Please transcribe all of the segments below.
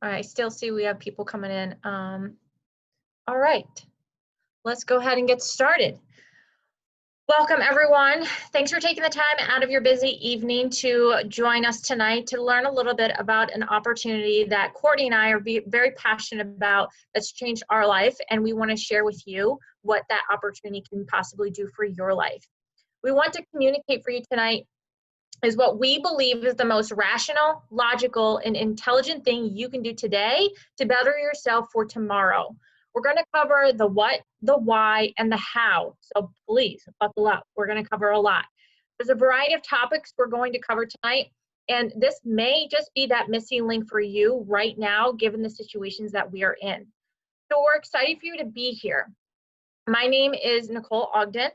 I still see we have people coming in. All right, let's go ahead and get started. Welcome, everyone. Thanks for taking the time out of your busy evening to join us tonight to learn a little bit about an opportunity that Courtney and I are very passionate about that's changed our life, and we want to share with you what that opportunity can possibly do for your life. We want to communicate for you tonight is what we believe is the most rational, logical, and intelligent thing you can do today to better yourself for tomorrow. We're going to cover the what, the why, and the how. So please buckle up. We're going to cover a lot. There's a variety of topics we're going to cover tonight, and this may just be that missing link for you right now, given the situations that we are in. So we're excited for you to be here. My name is Nicole Ogden,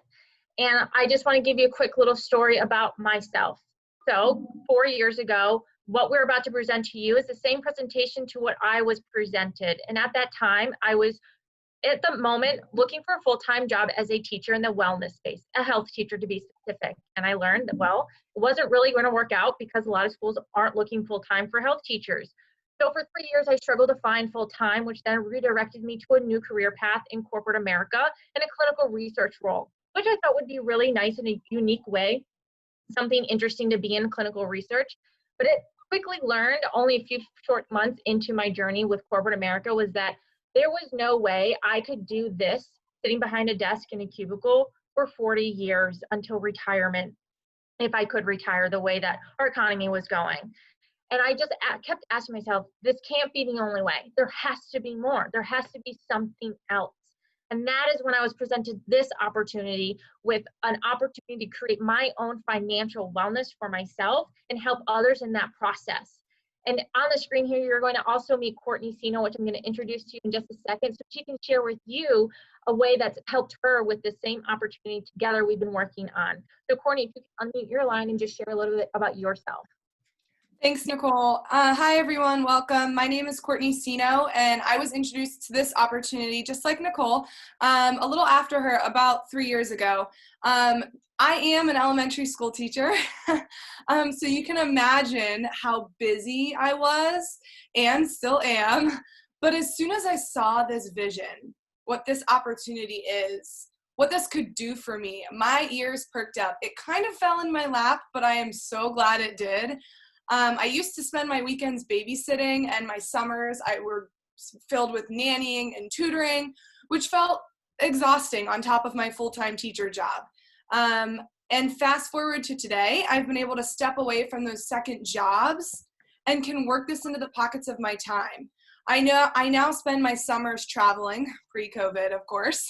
and I just want to give you a quick little story about myself. So 4 years ago, what we're about to present to you is the same presentation to what I was presented. And at that time, I was at the moment looking for a full-time job as a teacher in the wellness space, a health teacher to be specific. And I learned that, well, it wasn't really going to work out because a lot of schools aren't looking full-time for health teachers. So for 3 years, I struggled to find full-time, which then redirected me to a new career path in corporate America in a clinical research role, which I thought would be really nice in a unique way, something interesting to be in clinical research. But it quickly learned only a few short months into my journey with corporate America was that there was no way I could do this sitting behind a desk in a cubicle for 40 years until retirement, if I could retire the way that our economy was going. And I just kept asking myself, this can't be the only way. There has to be more. There has to be something else. And that is when I was presented this opportunity with an opportunity to create my own financial wellness for myself and help others in that process. And on the screen here, you're going to also meet Courtney Seeno, which I'm going to introduce to you in just a second, so she can share with you a way that's helped her with the same opportunity together we've been working on. So Courtney, if you can unmute your line and just share a little bit about yourself. Thanks, Nicole. Hi, everyone. Welcome. My name is Courtney Seeno, and I was introduced to this opportunity, just like Nicole, a little after her, about 3 years ago. I am an elementary school teacher, so you can imagine how busy I was and still am. But as soon as I saw this vision, what this opportunity is, what this could do for me, my ears perked up. It kind of fell in my lap, but I am so glad it did. I used to spend my weekends babysitting, and my summers were filled with nannying and tutoring, which felt exhausting on top of my full-time teacher job. And fast forward to today, I've been able to step away from those second jobs and can work this into the pockets of my time. I now spend my summers traveling, pre-COVID, of course,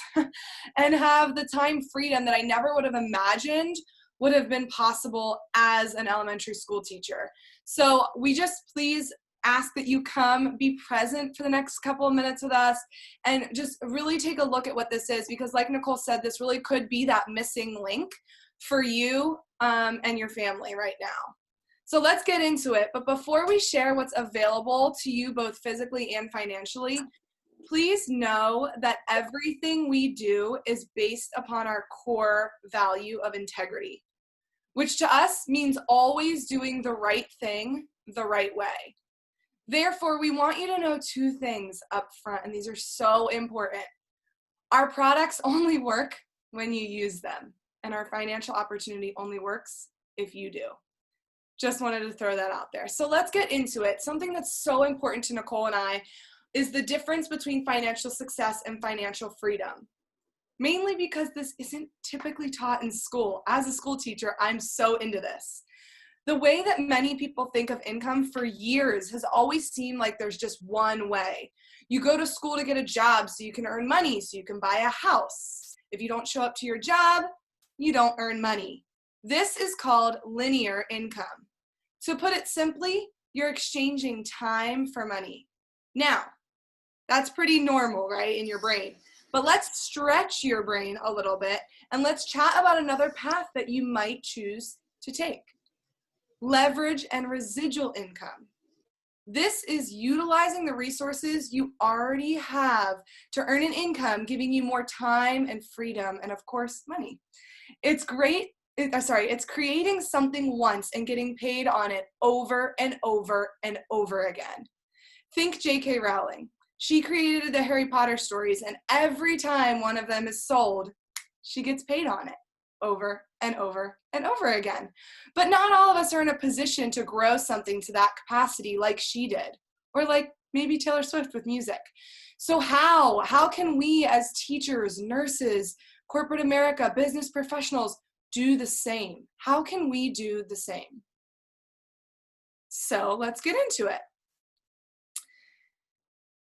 and have the time freedom that I never would have imagined would have been possible as an elementary school teacher. So we just please ask that you come, be present for the next couple of minutes with us, and just really take a look at what this is, because like Nicole said, this really could be that missing link for you and your family right now. So let's get into it. But before we share what's available to you both physically and financially, please know that everything we do is based upon our core value of integrity, which to us means always doing the right thing the right way. Therefore, we want you to know two things up front, and these are so important. Our products only work when you use them, and our financial opportunity only works if you do. Just wanted to throw that out there. So let's get into it. Something that's so important to Nicole and I is the difference between financial success and financial freedom. Mainly because this isn't typically taught in school. As a school teacher, I'm so into this. The way that many people think of income for years has always seemed like there's just one way. You go to school to get a job so you can earn money, so you can buy a house. If you don't show up to your job, you don't earn money. This is called linear income. To put it simply, you're exchanging time for money. Now, that's pretty normal, right, in your brain. But let's stretch your brain a little bit, and let's chat about another path that you might choose to take. Leverage and residual income. This is utilizing the resources you already have to earn an income, giving you more time and freedom, and of course, money. It's creating something once and getting paid on it over and over and over again. Think J.K. Rowling. She created the Harry Potter stories, and every time one of them is sold, she gets paid on it over and over and over again. But not all of us are in a position to grow something to that capacity like she did, or like maybe Taylor Swift with music. So how can we as teachers, nurses, corporate America, business professionals do the same? How can we do the same? So let's get into it.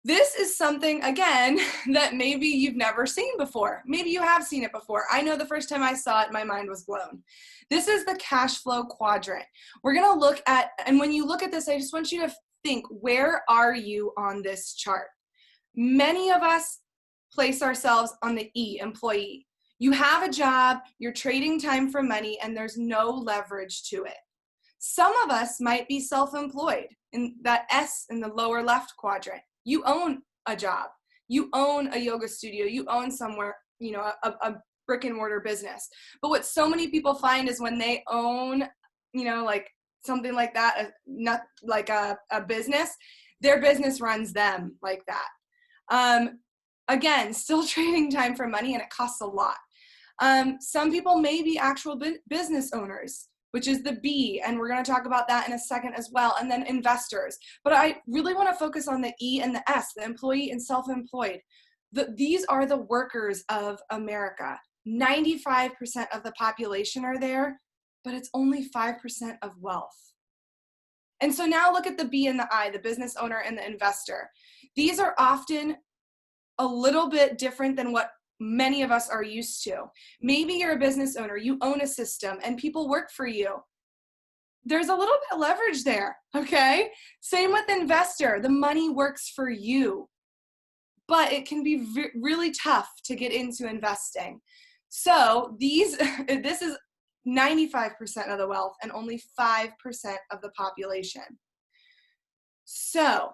This is something, again, that maybe you've never seen before. Maybe you have seen it before. I know the first time I saw it, my mind was blown. This is the cash flow quadrant. We're going to look at, and when you look at this, I just want you to think, where are you on this chart? Many of us place ourselves on the E, employee. You have a job, you're trading time for money, and there's no leverage to it. Some of us might be self-employed, in that S in the lower left quadrant. You own a job, you own a yoga studio, you own somewhere, a brick and mortar business. But what so many people find is when they own, like something like that, not like a business, their business runs them like that. Again, still trading time for money, and it costs a lot. Some people may be actual business owners, which is the B, and we're going to talk about that in a second as well, and then investors. But I really want to focus on the E and the S, the employee and self-employed. These are the workers of America. 95% of the population are there, but it's only 5% of wealth. And so now look at the B and the I, the business owner and the investor. These are often a little bit different than what many of us are used to. Maybe you're a business owner, you own a system, and people work for you. There's a little bit of leverage there, okay? Same with investor. The money works for you, but it can be really tough to get into investing. So this is 95% of the wealth and only 5% of the population. So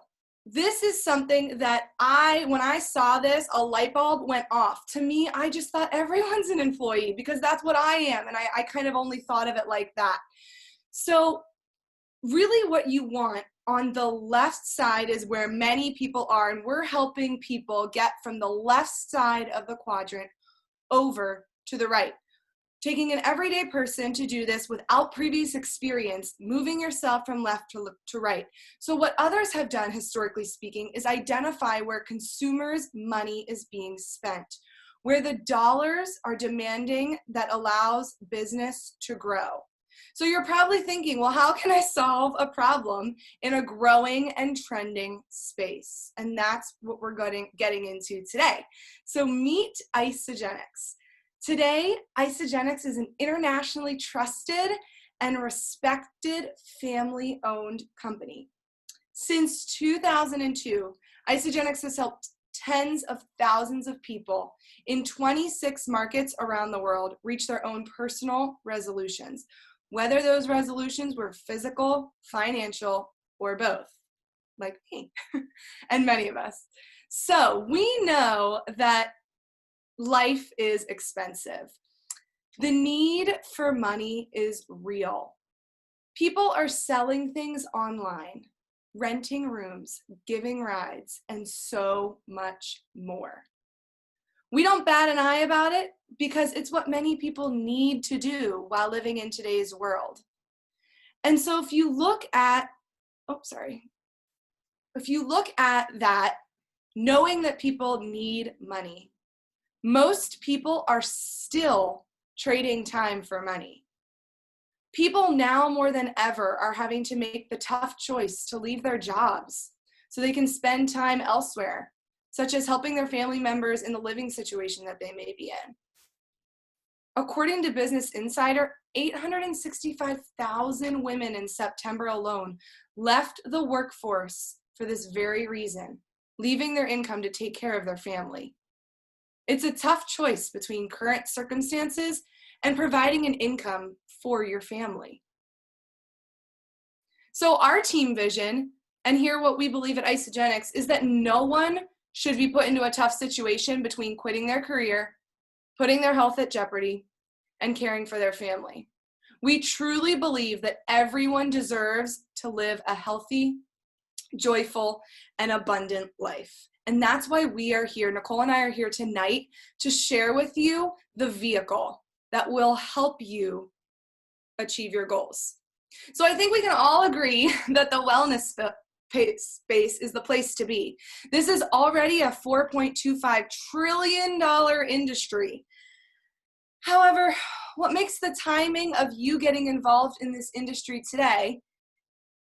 this is something that when I saw this, a light bulb went off. To me, I just thought everyone's an employee because that's what I am. And I kind of only thought of it like that. So really what you want on the left side is where many people are. And we're helping people get from the left side of the quadrant over to the right. Taking an everyday person to do this without previous experience, moving yourself from left to right. So what others have done, historically speaking, is identify where consumers' money is being spent, where the dollars are demanding that allows business to grow. So you're probably thinking, well, how can I solve a problem in a growing and trending space? And that's what we're getting into today. So meet Isagenix. Today, Isagenix is an internationally trusted and respected family-owned company. Since 2002, Isagenix has helped tens of thousands of people in 26 markets around the world reach their own personal resolutions, whether those resolutions were physical, financial, or both, like me and many of us. So we know that life is expensive. The need for money is real. People are selling things online, renting rooms, giving rides, and so much more. We don't bat an eye about it because it's what many people need to do while living in today's world. And so if you look at that, knowing that people need money, most people are still trading time for money. People now more than ever are having to make the tough choice to leave their jobs so they can spend time elsewhere, such as helping their family members in the living situation that they may be in. According to Business Insider, 865,000 women in September alone left the workforce for this very reason, leaving their income to take care of their family. It's a tough choice between current circumstances and providing an income for your family. So our team vision, and here what we believe at Isagenix, is that no one should be put into a tough situation between quitting their career, putting their health at jeopardy, and caring for their family. We truly believe that everyone deserves to live a healthy, joyful, and abundant life. And that's why we are here. Nicole and I are here tonight to share with you the vehicle that will help you achieve your goals. So I think we can all agree that the wellness space is the place to be. This is already a $4.25 trillion industry. However, what makes the timing of you getting involved in this industry today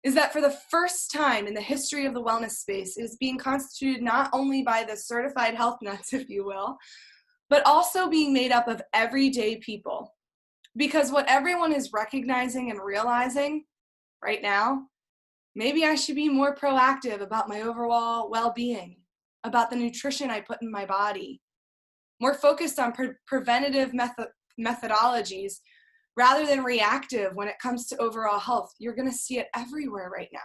is that for the first time in the history of the wellness space, it is being constituted not only by the certified health nuts, if you will, but also being made up of everyday people. Because what everyone is recognizing and realizing right now, maybe I should be more proactive about my overall well-being, about the nutrition I put in my body, more focused on preventative methodologies rather than reactive when it comes to overall health. You're going to see it everywhere right now.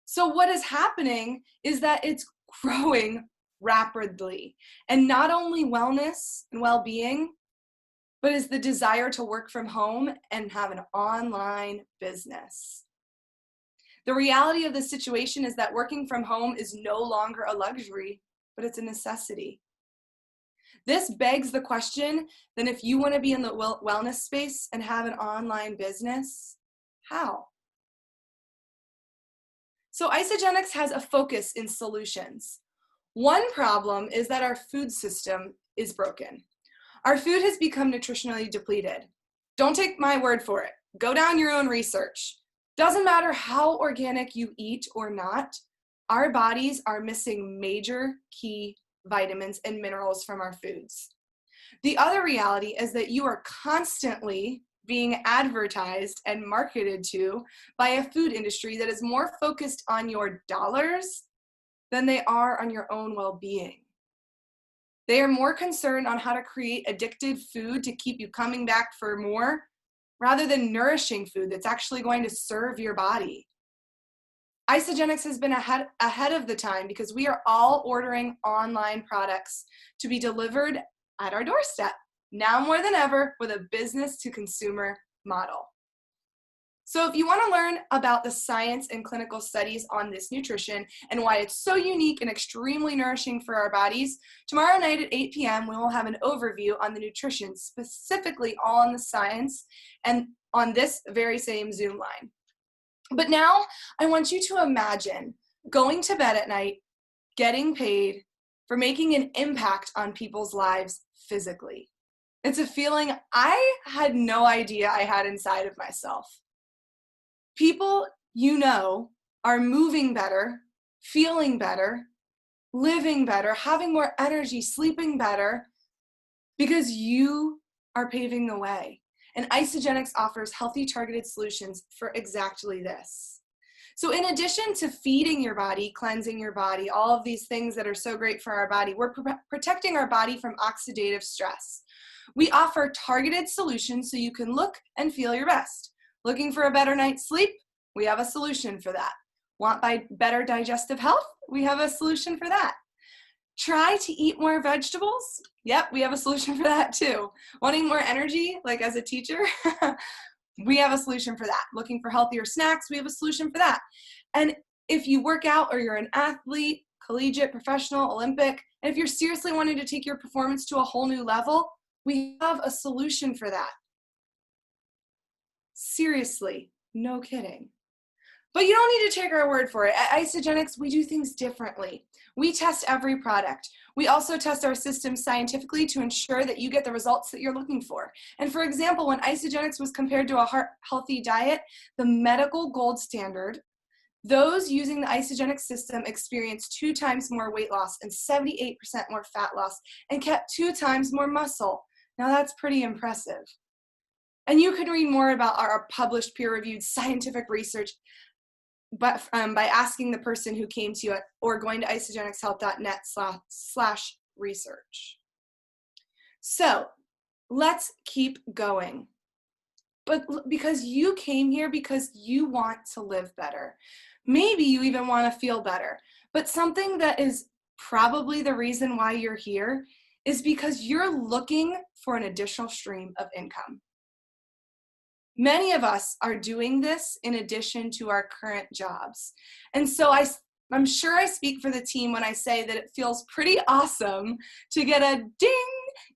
So what is happening is that it's growing rapidly. And not only wellness and well-being, but is the desire to work from home and have an online business. The reality of the situation is that working from home is no longer a luxury, but it's a necessity. This begs the question, then if you want to be in the wellness space and have an online business, how? So Isagenix has a focus in solutions. One problem is that our food system is broken. Our food has become nutritionally depleted. Don't take my word for it. Go down your own research. Doesn't matter how organic you eat or not, our bodies are missing major key vitamins and minerals from our foods. The other reality is that you are constantly being advertised and marketed to by a food industry that is more focused on your dollars than they are on your own well-being. They are more concerned on how to create addictive food to keep you coming back for more, rather than nourishing food that's actually going to serve your body. Isagenix has been ahead of the time because we are all ordering online products to be delivered at our doorstep, now more than ever with a business to consumer model. So if you want to learn about the science and clinical studies on this nutrition and why it's so unique and extremely nourishing for our bodies, tomorrow night at 8 p.m. we will have an overview on the nutrition, specifically on the science and on this very same Zoom line. But now I want you to imagine going to bed at night, getting paid for making an impact on people's lives physically. It's a feeling I had no idea I had inside of myself. People you know are moving better, feeling better, living better, having more energy, sleeping better, because you are paving the way. And Isagenix offers healthy targeted solutions for exactly this. So in addition to feeding your body, cleansing your body, all of these things that are so great for our body, we're protecting our body from oxidative stress. We offer targeted solutions so you can look and feel your best. Looking for a better night's sleep? We have a solution for that. Want better digestive health? We have a solution for that. Try to eat more vegetables? Yep, we have a solution for that too. Wanting more energy, like as a teacher? We have a solution for that. Looking for healthier snacks? We have a solution for that. And if you work out or you're an athlete, collegiate, professional, Olympic, and if you're seriously wanting to take your performance to a whole new level, we have a solution for that. Seriously, no kidding. But you don't need to take our word for it. At Isagenix, we do things differently. We test every product. We also test our systems scientifically to ensure that you get the results that you're looking for. And for example, when Isagenix was compared to a heart-healthy diet, the medical gold standard, those using the Isagenix system experienced 2 times more weight loss and 78% more fat loss and kept 2 times more muscle. Now that's pretty impressive. And you can read more about our published peer-reviewed scientific research but by asking the person who came to you or going to isagenixhealth.net/research. So let's keep going. But because you came here because you want to live better. Maybe you even want to feel better. But something that is probably the reason why you're here is because you're looking for an additional stream of income. Many of us are doing this in addition to our current jobs. And so I'm sure I speak for the team when I say that it feels pretty awesome to get a ding,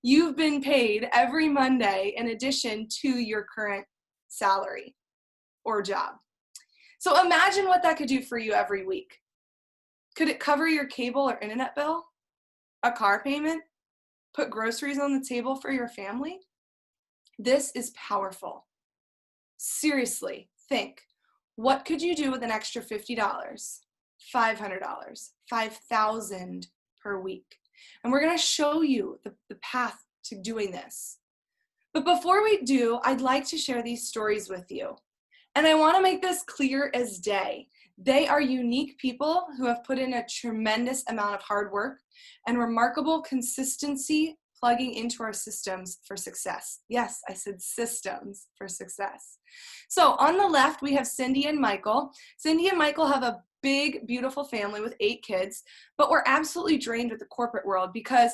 you've been paid every Monday in addition to your current salary or job. So imagine what that could do for you every week. Could it cover your cable or internet bill, a car payment, put groceries on the table for your family? This is powerful. Seriously, think, what could you do with an extra $50, $500, $5,000 per week? And we're going to show you the path to doing this. But before we do, I'd like to share these stories with you. And I want to make this clear as day. They are unique people who have put in a tremendous amount of hard work and remarkable consistency plugging into our systems for success. Yes, I said systems for success. So on the left, we have Cindy and Michael. Cindy and Michael have a big, beautiful family with 8 kids, but we're absolutely drained with the corporate world because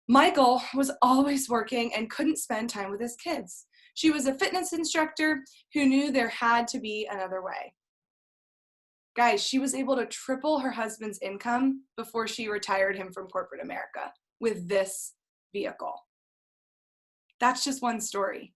Michael was always working and couldn't spend time with his kids. She was a fitness instructor who knew there had to be another way. Guys, she was able to triple her husband's income before she retired him from corporate America with this vehicle. That's just one story.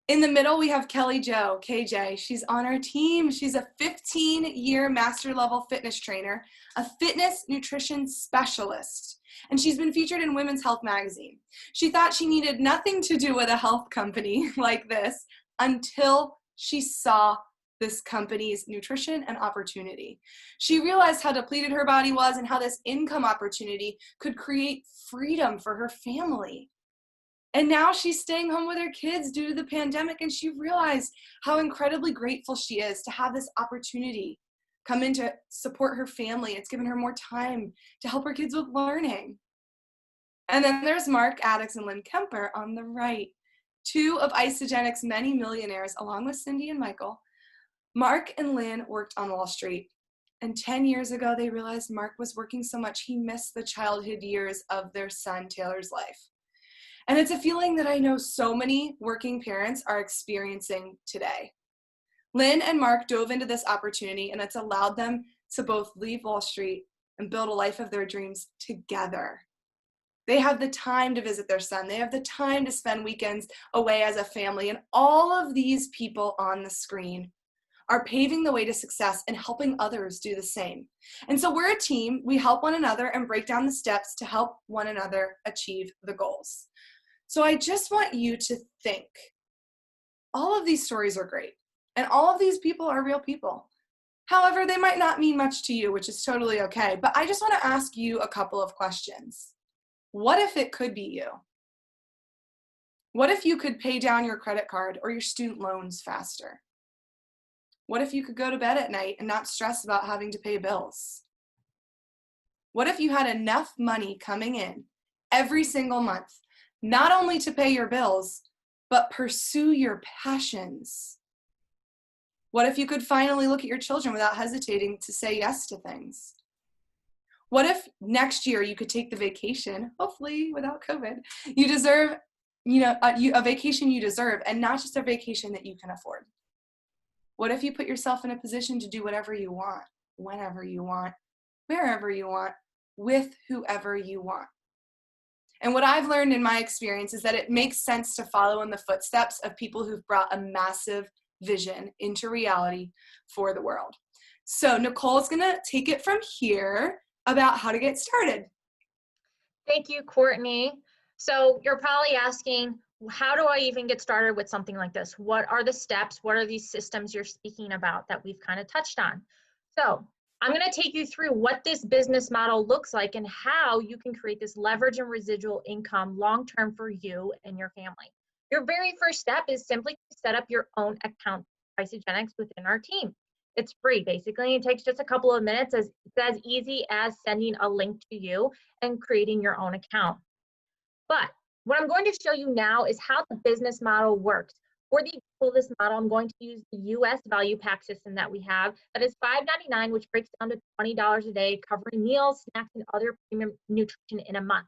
In the middle, we have Kelly Jo, KJ. She's on our team. She's a 15-year master level fitness trainer, a fitness nutrition specialist, and she's been featured in Women's Health magazine. She thought she needed nothing to do with a health company like this until she saw this company's nutrition and opportunity. She realized how depleted her body was and how this income opportunity could create freedom for her family. And now she's staying home with her kids due to the pandemic, and she realized how incredibly grateful she is to have this opportunity come in to support her family. It's given her more time to help her kids with learning. And then there's Mark Addix and Lynn Kemper on the right, 2 of Isagenic's many millionaires, along with Cindy and Michael. Mark and Lynn worked on Wall Street, and 10 years ago, they realized Mark was working so much he missed the childhood years of their son, Taylor's life. And it's a feeling that I know so many working parents are experiencing today. Lynn and Mark dove into this opportunity, and it's allowed them to both leave Wall Street and build a life of their dreams together. They have the time to visit their son. They have the time to spend weekends away as a family. And all of these people on the screen are paving the way to success and helping others do the same. And so we're a team. We help one another and break down the steps to help one another achieve the goals. So I just want you to think, all of these stories are great, and all of these people are real people. However, they might not mean much to you, which is totally okay, but I just want to ask you a couple of questions. What if it could be you? What if you could pay down your credit card or your student loans faster? What if you could go to bed at night and not stress about having to pay bills? What if you had enough money coming in every single month, not only to pay your bills, but pursue your passions? What if you could finally look at your children without hesitating to say yes to things? What if next year you could take the vacation, hopefully without COVID, you deserve, a vacation you deserve, and not just a vacation that you can afford? What if you put yourself in a position to do whatever you want, whenever you want, wherever you want, with whoever you want? And what I've learned in my experience is that it makes sense to follow in the footsteps of people who've brought a massive vision into reality for the world. So Nicole's going to take it from here about how to get started. Thank you, Courtney. So you're probably asking, how do I even get started with something like this? What are the steps? What are these systems you're speaking about that we've kind of touched on? So I'm going to take you through what this business model looks like and how you can create this leverage and residual income long-term for you and your family. Your very first step is simply to set up your own account for Isagenix within our team. It's free, basically. It takes just a couple of minutes. It's as easy as sending a link to you and creating your own account. But what I'm going to show you now is how the business model works. For the example of this model, I'm going to use the US value pack system that we have. That is $5.99, which breaks down to $20 a day, covering meals, snacks, and other premium nutrition in a month.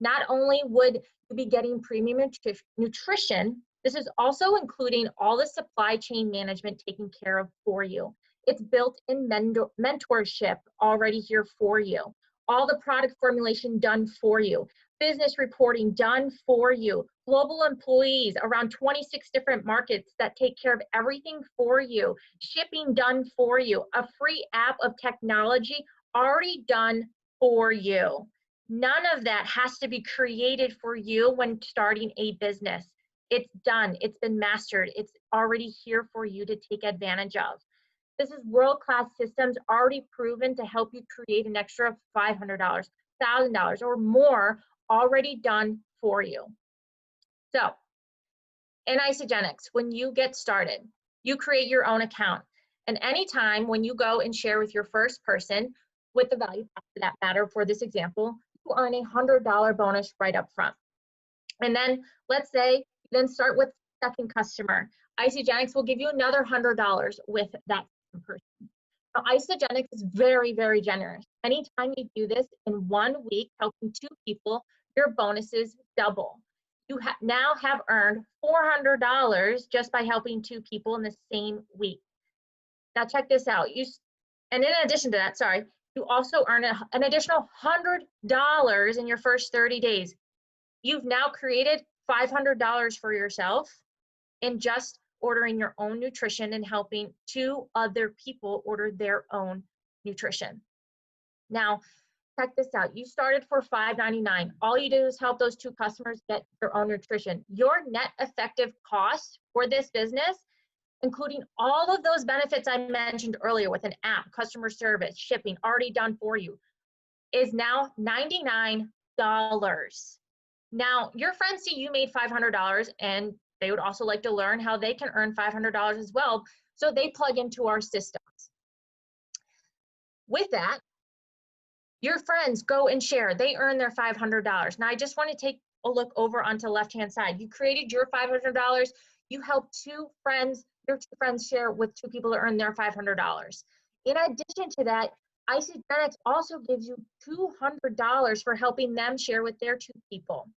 Not only would you be getting premium nutrition This is also including all the supply chain management taken care of for you. It's built-in mentorship already here for you. All the product formulation done for you. Business reporting done for you. Global employees around 26 different markets that take care of everything for you. Shipping done for you. A free app of technology already done for you. None of that has to be created for you when starting a business. It's done, it's been mastered, it's already here for you to take advantage of. This is world-class systems already proven to help you create an extra $500, $1,000 or more already done for you. So in Isagenix, when you get started, you create your own account. And anytime when you go and share with your first person with the value for that matter, for this example, you earn a $100 bonus right up front. And then let's say you then start with second customer. Isagenix will give you another $100 with that person. Now, Isagenix is very, very generous. Anytime you do this in 1 week, helping 2 people, your bonuses double. You now have earned $400 just by helping 2 people in the same week. Now check this out. And in addition to that, sorry, you also earn an additional $100 in your first 30 days. You've now created $500 for yourself in just ordering your own nutrition and helping 2 other people order their own nutrition. Now, check this out. You started for $5.99. All you do is help those 2 customers get their own nutrition. Your net effective cost for this business, including all of those benefits I mentioned earlier with an app, customer service, shipping, already done for you, is now $99. Now, your friends see you made $500 and they would also like to learn how they can earn $500 as well, so they plug into our systems. With that, your friends go and share. They earn their $500. Now, I just want to take a look over onto the left-hand side. You created your $500. You helped 2 friends, your 2 friends share with 2 people to earn their $500. In addition to that, Isagenix also gives you $200 for helping them share with their 2 people.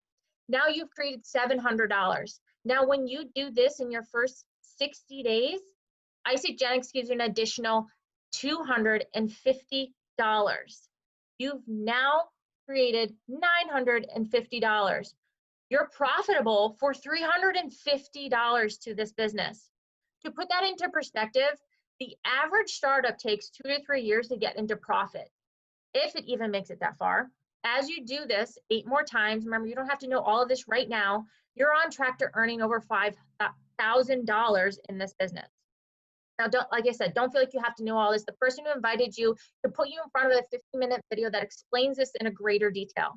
Now you've created $700. Now, when you do this in your first 60 days, Isagenix gives you an additional $250. You've now created $950. You're profitable for $350 to this business. To put that into perspective, the average startup takes 2 to 3 years to get into profit, if it even makes it that far. As you do this 8 more times, remember, you don't have to know all of this right now, you're on track to earning over $5,000 in this business. Now, like I said, don't feel like you have to know all this. The person who invited you to put you in front of a 15-minute video that explains this in a greater detail.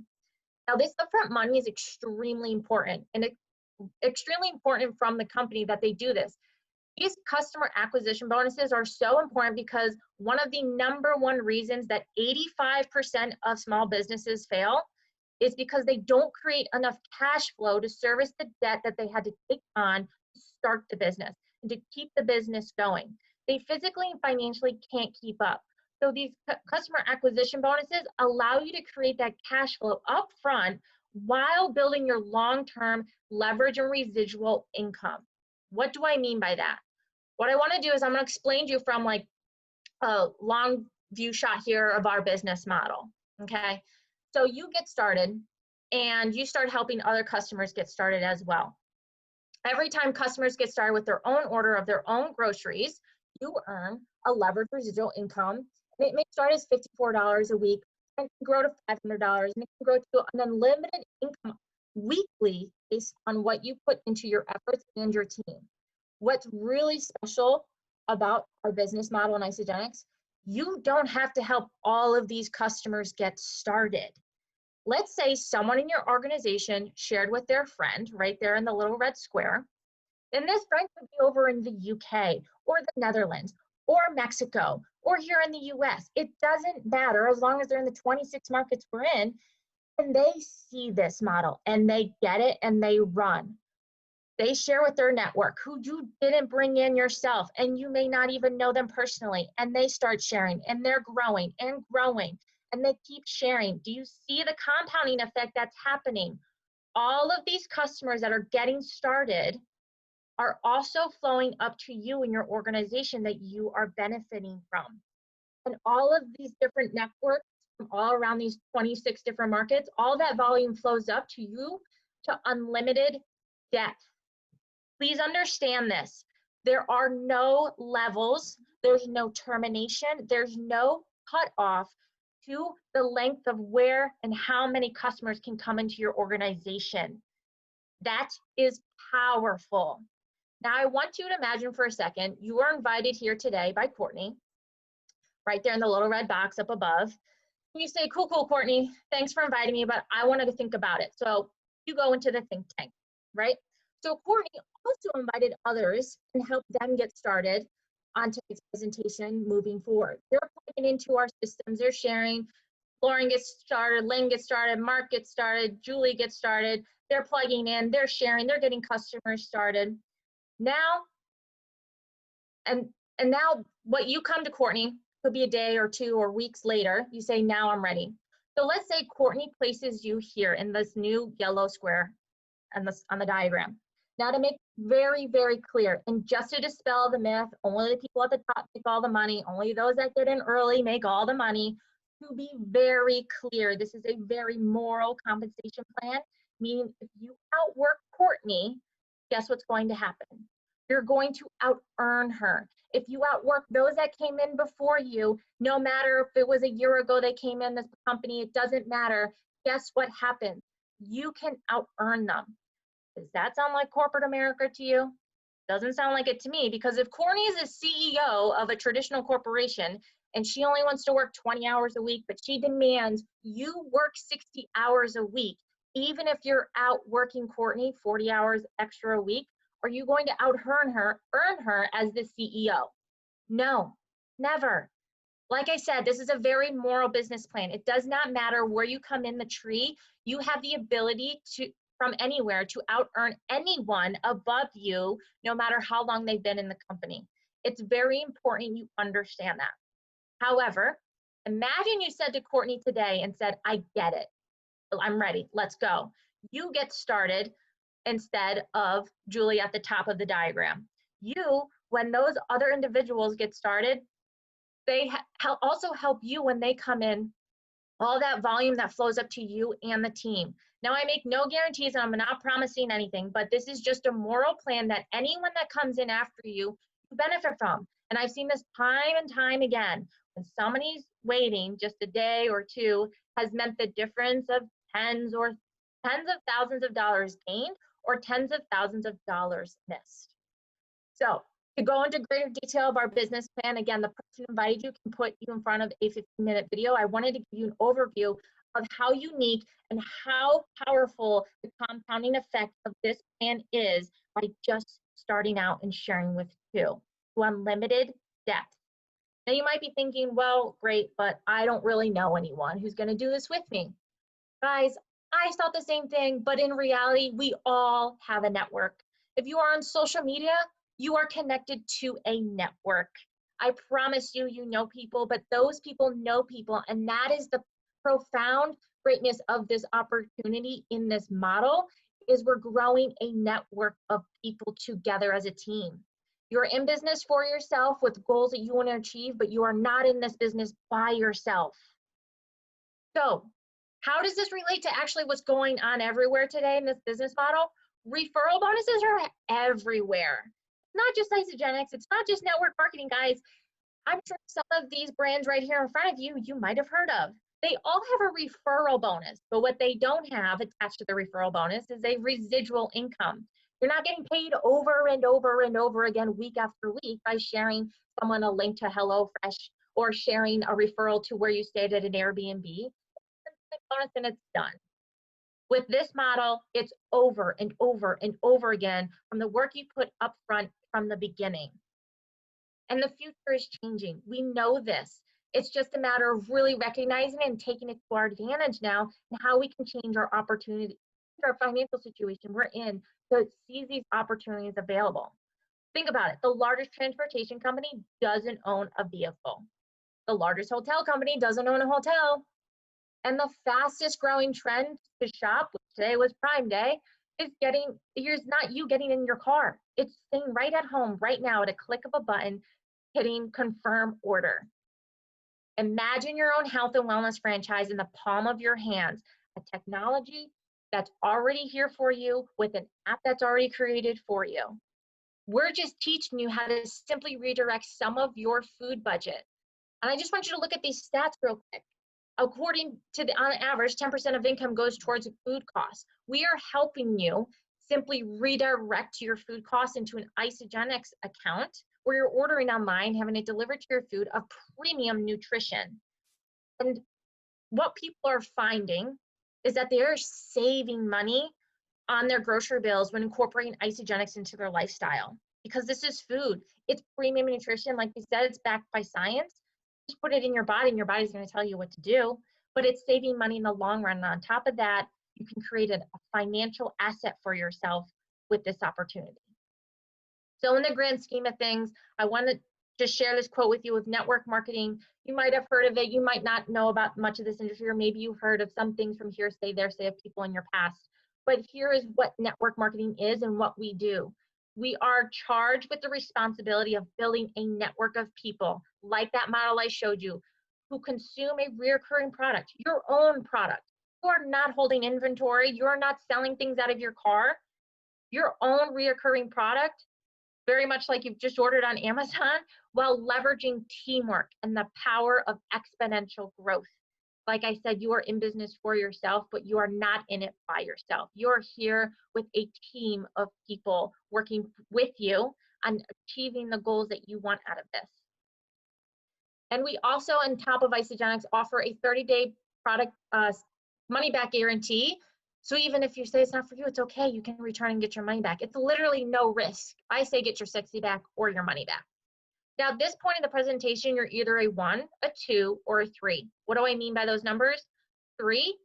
Now, this upfront money is extremely important, and extremely important from the company that they do this. These customer acquisition bonuses are so important because one of the #1 reasons that 85% of small businesses fail is because they don't create enough cash flow to service the debt that they had to take on to start the business and to keep the business going. They physically and financially can't keep up. So these customer acquisition bonuses allow you to create that cash flow up front while building your long-term leverage and residual income. What do I mean by that? What I want to do is I'm going to explain to you from like a long view shot here of our business model. Okay. So you get started and you start helping other customers get started as well. Every time customers get started with their own order of their own groceries, you earn a leveraged residual income. And it may start as $54 a week and can grow to $500 and it can grow to an unlimited income weekly based on what you put into your efforts and your team. What's really special about our business model in Isagenix, you don't have to help all of these customers get started. Let's say someone in your organization shared with their friend right there in the little red square, and this friend could be over in the UK or the Netherlands or Mexico or here in the US. It doesn't matter as long as they're in the 26 markets we're in, and they see this model and they get it and they run. They share with their network who you didn't bring in yourself, and you may not even know them personally, and they start sharing, and they're growing and growing, and they keep sharing. Do you see the compounding effect that's happening? All of these customers that are getting started are also flowing up to you and your organization that you are benefiting from. And all of these different networks from all around these 26 different markets, all that volume flows up to you to unlimited depth. Please understand this. There are no levels, there's no termination, there's no cutoff to the length of where and how many customers can come into your organization. That is powerful. Now, I want you to imagine for a second, you are invited here today by Courtney, right there in the little red box up above. And you say, cool, Courtney, thanks for inviting me, but I wanted to think about it. So you go into the think tank, right? So Courtney also invited others and helped them get started on today's presentation moving forward. They're plugging into our systems, they're sharing. Lauren gets started, Lynn gets started, Mark gets started, Julie gets started. They're plugging in, they're sharing, they're getting customers started. Now, and now what you come to Courtney, could be a day or two or weeks later, you say, now I'm ready. So let's say Courtney places you here in this new yellow square on the diagram. Now to make very, very clear, and just to dispel the myth, only the people at the top make all the money, only those that get in early make all the money. To be very clear, this is a very moral compensation plan, meaning if you outwork Courtney, guess what's going to happen? You're going to out-earn her. If you outwork those that came in before you, no matter if it was a year ago they came in this company, it doesn't matter. Guess what happens? You can out-earn them. Does that sound like corporate America to you? Doesn't sound like it to me, because if Courtney is a CEO of a traditional corporation and she only wants to work 20 hours a week, but she demands you work 60 hours a week, even if you're out working Courtney 40 hours extra a week, are you going to out-earn her, earn her as the CEO? No, never. Like I said, this is a very moral business plan. It does not matter where you come in the tree. You have the ability to, from anywhere, to out-earn anyone above you, no matter how long they've been in the company. It's very important you understand that. However, imagine you said to Courtney today and said, I get it. I'm ready. Let's go. You get started instead of Julie at the top of the diagram. You, when those other individuals get started, they also help you when they come in, all that volume that flows up to you and the team. Now, I make no guarantees and I'm not promising anything, but this is just a moral plan that anyone that comes in after you benefit from. And I've seen this time and time again. When somebody's waiting just a day or two has meant the difference of tens of thousands of dollars gained or tens of thousands of dollars missed. So to go into greater detail of our business plan, again, the person who invited you can put you in front of a 15-minute video. I wanted to give you an overview of how unique and how powerful the compounding effect of this plan is by just starting out and sharing with you to unlimited depth. Now you might be thinking, well, great, but I don't really know anyone who's going to do this with me. Guys, I thought the same thing, but in reality, we all have a network. If you are on social media, you are connected to a network. I promise you, you know people, but those people know people, and that is the profound greatness of this opportunity in this model, is we're growing a network of people together as a team. You're in business for yourself with goals that you want to achieve, but you are not in this business by yourself. So, how does this relate to actually what's going on everywhere today in this business model? Referral bonuses are everywhere. Not just Isogenics, it's not just network marketing, guys. I'm sure some of these brands right here in front of you, you might have heard of. They all have a referral bonus, but what they don't have attached to the referral bonus is a residual income. You're not getting paid over and over and over again, week after week, by sharing someone a link to HelloFresh or sharing a referral to where you stayed at an Airbnb. Bonus and it's done. With this model, it's over and over and over again from the work you put up front from the beginning. And the future is changing. We know this. It's just a matter of really recognizing it and taking it to our advantage now, and how we can change our opportunity, our financial situation we're in, to seize these opportunities available. Think about it. The largest transportation company doesn't own a vehicle. The largest hotel company doesn't own a hotel. And the fastest growing trend to shop, which today was Prime Day, here's not you getting in your car. It's staying right at home right now at a click of a button, hitting confirm order. Imagine your own health and wellness franchise in the palm of your hands, a technology that's already here for you with an app that's already created for you. We're just teaching you how to simply redirect some of your food budget. And I just want you to look at these stats real quick. According to on average, 10% of income goes towards food costs. We are helping you simply redirect your food costs into an Isagenix account where you're ordering online, having it delivered to your food of premium nutrition. And what people are finding is that they're saving money on their grocery bills when incorporating Isagenix into their lifestyle. Because this is food. It's premium nutrition. Like we said, it's backed by science. Just put it in your body and your body's going to tell you what to do. But it's saving money in the long run. And on top of that, you can create a financial asset for yourself with this opportunity. So in the grand scheme of things, I wanted to share this quote with you with network marketing. You might have heard of it. You might not know about much of this industry, or maybe you've heard of some things from hearsay, there's of people in your past. But here is what network marketing is and what we do. We are charged with the responsibility of building a network of people, like that model I showed you, who consume a recurring product, your own product. You are not holding inventory. You are not selling things out of your car. Your own recurring product, very much like you've just ordered on Amazon, while leveraging teamwork and the power of exponential growth. Like I said, you are in business for yourself, but you are not in it by yourself. You're here with a team of people working with you on achieving the goals that you want out of this. And we also, on top of Isagenix, offer a 30-day product money-back guarantee. So even if you say it's not for you, it's okay. You can return and get your money back. It's literally no risk. I say get your sexy back or your money back. Now, at this point in the presentation, you're either a 1, a 2, or a 3. What do I mean by those numbers? 3,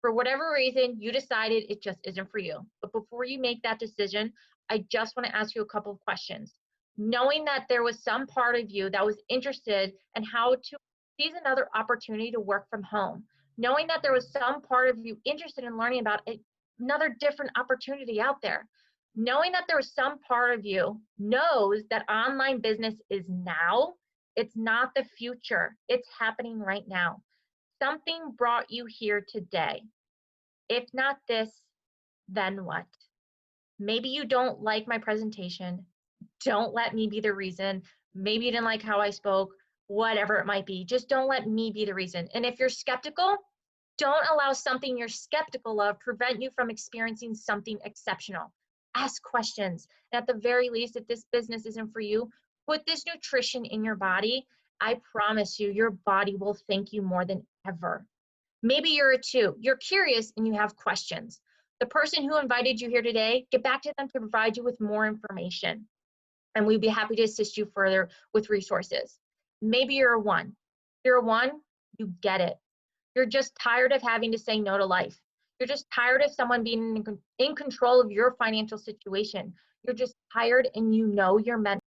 for whatever reason, you decided it just isn't for you. But before you make that decision, I just want to ask you a couple of questions. Knowing that there was some part of you that was interested in how to seize another opportunity to work from home. Knowing that there was some part of you interested in learning about another different opportunity out there. Knowing that there was some part of you knows that online business is now, it's not the future, it's happening right now. Something brought you here today. If not this, then what? Maybe you don't like my presentation. Don't let me be the reason. Maybe you didn't like how I spoke, whatever it might be. Just don't let me be the reason. And if you're skeptical, don't allow something you're skeptical of prevent you from experiencing something exceptional. Ask questions. And at the very least, if this business isn't for you, put this nutrition in your body. I promise you, your body will thank you more than ever. Maybe you're a 2. You're curious and you have questions. The person who invited you here today, get back to them to provide you with more information. And we'd be happy to assist you further with resources. Maybe you're a 1. If you're a 1, you get it. You're just tired of having to say no to life. You're just tired of someone being in control of your financial situation. You're just tired and you know you're meant